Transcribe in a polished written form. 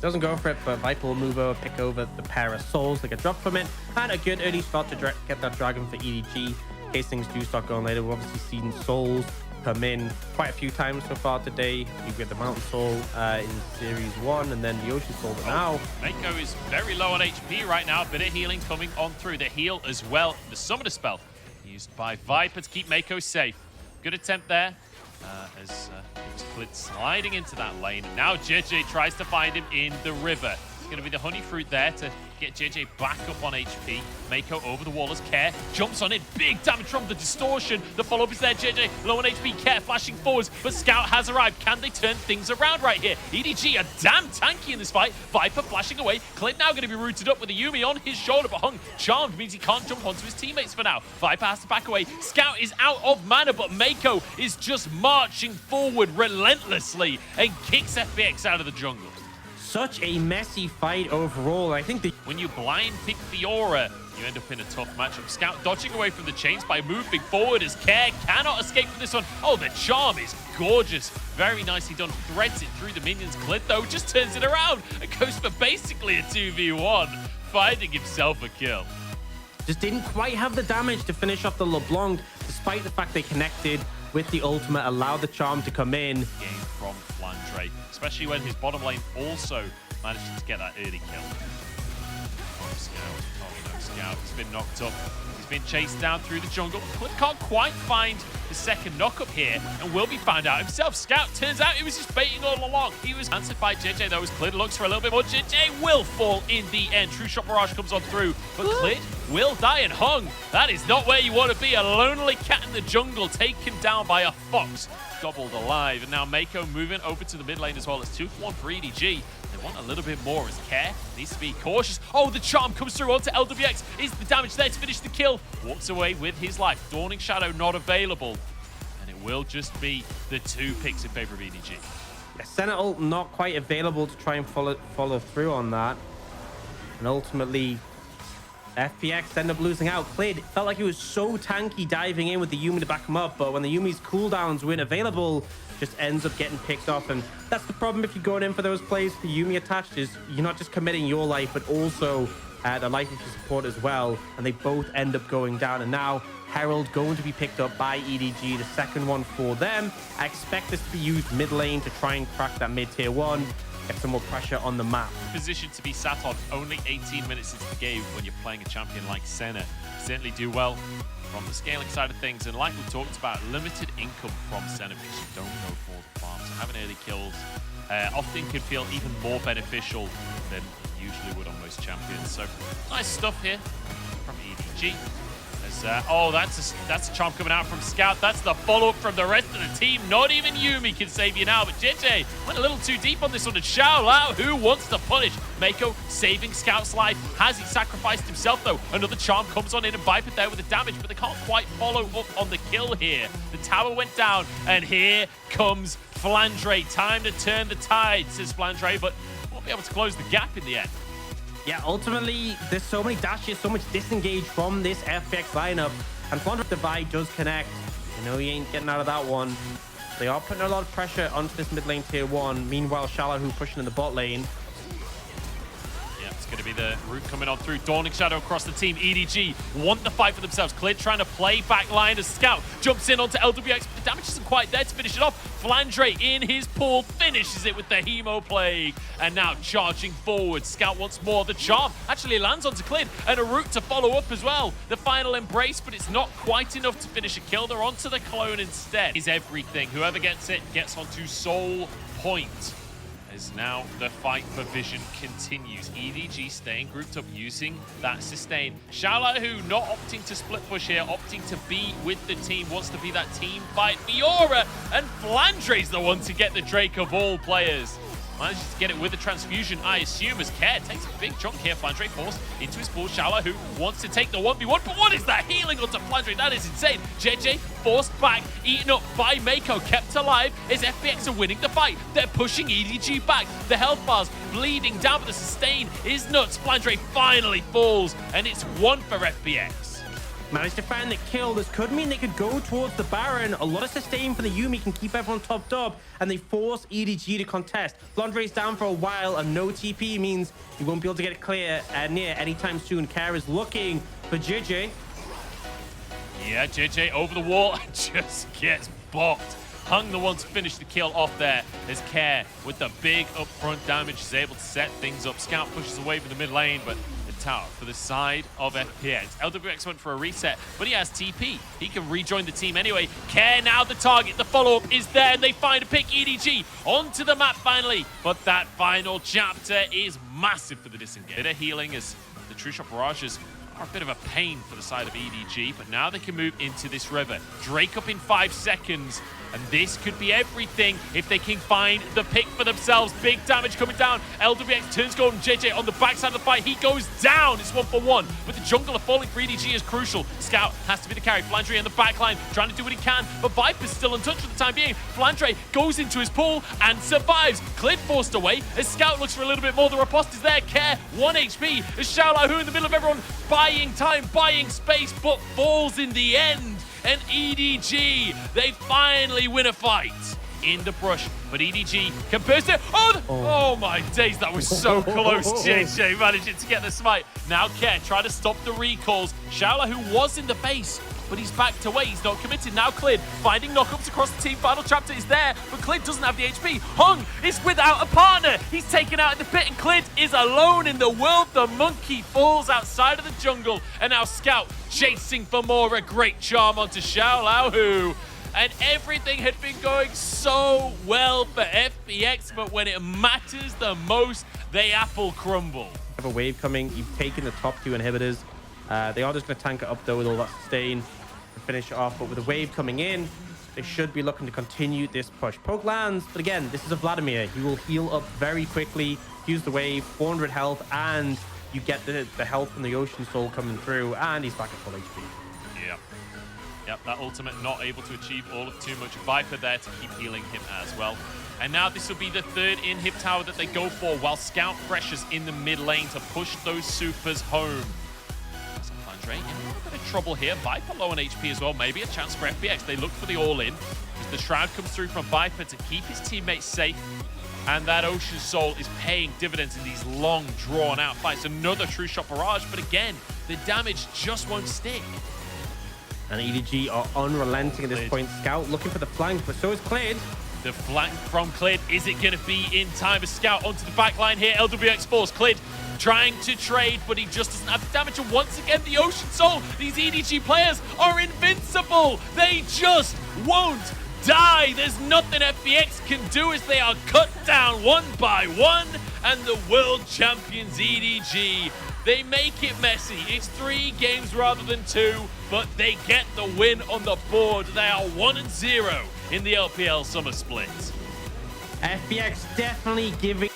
Doesn't go for it, but Viper will move over, pick over the pair of souls that get dropped from it, and a good early start to get that dragon for EDG. In case things do start going later, we've obviously seen souls come in quite a few times so far today. We get the Mountain Soul in Series 1, and then the Yoshi Soul. But now Mako is very low on HP right now. Bit of healing coming on through. The heal as well. The Summoner spell used by Viper to keep Mako safe. Good attempt there. As Split sliding into that lane. Now JJ tries to find him in the river. It's going to be the Honey Fruit there to get JJ back up on HP. Mako over the wall as Care jumps on it. Big damage from the distortion. The follow-up is there. JJ low on HP. Care flashing forwards, but Scout has arrived. Can they turn things around right here? EDG are damn tanky in this fight. Viper flashing away. Clint now going to be rooted up with a Yuumi on his shoulder, but Hung charmed means he can't jump onto his teammates for now. Viper has to back away. Scout is out of mana, but Mako is just marching forward relentlessly and kicks FPX out of the jungle. such a messy fight overall. I think when you blind pick Fiora, you end up in a tough matchup. Scout dodging away from the chains by moving forward as Care cannot escape from this one. Oh, the charm is gorgeous. Very nicely done. Threads it through the minions. Clint, though, just turns it around and goes for basically a 2v1, finding himself a kill. Just didn't quite have the damage to finish off the LeBlanc, despite the fact they connected with the ultimate, allowed the charm to come in. Game from Flandre, especially when his bottom lane also managed to get that early kill. Oh, Scout. Oh, no, Scout. He's been knocked up. He's been chased down through the jungle. Clint can't quite find the second knock-up here and will be found out himself. Scout, turns out he was just baiting all along. He was answered by JJ, though, as Clint looks for a little bit more. JJ will fall in the end. True Shot Mirage comes on through, but Clint will die and Hung. That is not where you want to be. A lonely cat in the jungle taken down by a fox. Gobbled alive. And now Mako moving over to the mid lane as well. It's 2-for-1 for EDG. They want a little bit more as Care needs to be cautious. Oh, the charm comes through onto LWX. Is the damage there to finish the kill? Walks away with his life. Dawning Shadow not available. And it will just be the 2 picks in favor of EDG. Yeah, Senate ult not quite available to try and follow through on that. And ultimately, FPX end up losing out. Clid felt like he was so tanky diving in with the Yuumi to back him up, but when the Yuumi's cooldowns weren't available, just ends up getting picked off. And that's the problem if you're going in for those plays, the Yuumi attached, is you're not just committing your life, but also the life of your support as well. And they both end up going down. And now Herald going to be picked up by EDG, the second one for them. I expect this to be used mid lane to try and crack that mid tier 1. Get some more pressure on the map. Position to be sat on only 18 minutes into the game when you're playing a champion like Senna. Certainly do well from the scaling side of things. And like we talked about, limited income from Senna because you don't go for the farm. So having early kills often can feel even more beneficial than it usually would on most champions. So nice stuff here from EDG. Oh, that's a charm coming out from Scout. That's the follow-up from the rest of the team. Not even Yuumi can save you now, but JJ went a little too deep on this one. And Xiao Lao, who wants to punish? Mako saving Scout's life. Has he sacrificed himself, though? Another charm comes on in and Viper there with the damage, but they can't quite follow up on the kill here. The tower went down, and here comes Flandre. Time to turn the tide, says Flandre, but won't be able to close the gap in the end. Yeah, ultimately, there's so many dashes, so much disengage from this FPX lineup. And Flandre Divide does connect. You know, he ain't getting out of that one. They are putting a lot of pressure onto this mid lane tier 1. Meanwhile, Shallow pushing in the bot lane. Yeah, it's going to be the root coming on through. Dawning Shadow across the team. EDG want the fight for themselves. Clint trying to play back line as Scout jumps in onto LWX. But the damage isn't quite there to finish it off. Flandre in his pool finishes it with the Hemo Plague. And now charging forward. Scout wants more. The charm actually lands onto Clint and a root to follow up as well. The final embrace, but it's not quite enough to finish a kill. They're onto the clone instead. Is everything. Whoever gets it gets onto Soul Point. As now the fight for vision continues. EDG staying grouped up using that sustain. Xiaolahu not opting to split push here, opting to be with the team, wants to be that team fight. Fiora and Flandre's the one to get the Drake of all players. Manages to get it with the transfusion, I assume, as Care takes a big chunk here. Flandre forced into his pool. Shala, who wants to take the 1v1, but what is that healing onto Flandre? That is insane. JJ forced back, eaten up by Mako, kept alive as FPX are winning the fight. They're pushing EDG back. The health bars bleeding down, but the sustain is nuts. Flandre finally falls, and it's 1 for FPX. Managed to find the kill. This could mean they could go towards the Baron. A lot of sustain for the Yumi can keep everyone topped up, and they force EDG to contest. Flandre's down for a while, and no TP means he won't be able to get it clear near anytime soon. Care is looking for JJ. Yeah, JJ over the wall and just gets bopped. Hung the one to finish the kill off there as Care with the big upfront damage is able to set things up. Scout pushes away from the mid lane, but the tower for the side of FPX. LWX went for a reset, but he has TP. He can rejoin the team anyway. Care now the target. The follow-up is there, and they find a pick. EDG onto the map finally, but that final chapter is massive for the disengage. Bit of healing as the True Shot Barrages are a bit of a pain for the side of EDG, but now they can move into this river. Drake up in 5 seconds, and this could be everything if they can find the pick for themselves. Big damage coming down. LWX turns golden. JJ on the backside of the fight. He goes down. It's 1-for-1, but the jungler falling for EDG is crucial. Scout has to be the carry. Flandre in the backline trying to do what he can, but Viper's still untouched for the time being. Flandre goes into his pool and survives. Clid forced away as Scout looks for a little bit more. The riposte is there. Care 1 HP as Xiaolao, who in the middle of everyone buying time, buying space, but falls in the end. And EDG, they finally win a fight in the brush, but EDG can burst it. Oh my days, that was so close. JJ managing to get the smite. Now Care try to stop the recalls. Xiaolao, who was in the base, but he's backed away. He's not committed. Now Clid finding knockups across the team. Final chapter is there, but Clid doesn't have the HP. Hung is without a partner. He's taken out in the pit, and Clid is alone in the world. The monkey falls outside of the jungle, and now Scout chasing for more. A great charm onto Xiaolao, and everything had been going so well for FPX, but when it matters the most, they apple crumble. Have a wave coming. You've taken the top 2 inhibitors. They are just going to tank it up though with all that sustain to finish it off. But with the wave coming in, they should be looking to continue this push. Poke lands, but again, this is a Vladimir. He will heal up very quickly. Use the wave, 400 health, and you get the health from the Ocean Soul coming through, and he's back at full HP. Yep, that ultimate not able to achieve all of too much. Viper there to keep healing him as well. And now this will be the 3rd inhib tower that they go for, while Scout pressures in the mid lane to push those supers home. In a little bit of trouble here. Viper low on HP as well. Maybe a chance for FPX. They look for the all-in as the Shroud comes through from Viper to keep his teammates safe. And that Ocean Soul is paying dividends in these long, drawn-out fights. Another True Shot Barrage, but again, the damage just won't stick. And EDG are unrelenting at this point. Scout looking for the flank, but so is Clid. The flank from Clid. Is it going to be in time? A Scout onto the back line here. LWX force. Clid trying to trade, but he just doesn't have the damage. And once again, the Ocean Soul. These EDG players are invincible. They just won't die. There's nothing FPX can do as they are cut down 1 by 1. And the world champions EDG, they make it messy. It's 3 games rather than 2, but they get the win on the board. They are 1-0 in the LPL Summer Split. FPX definitely giving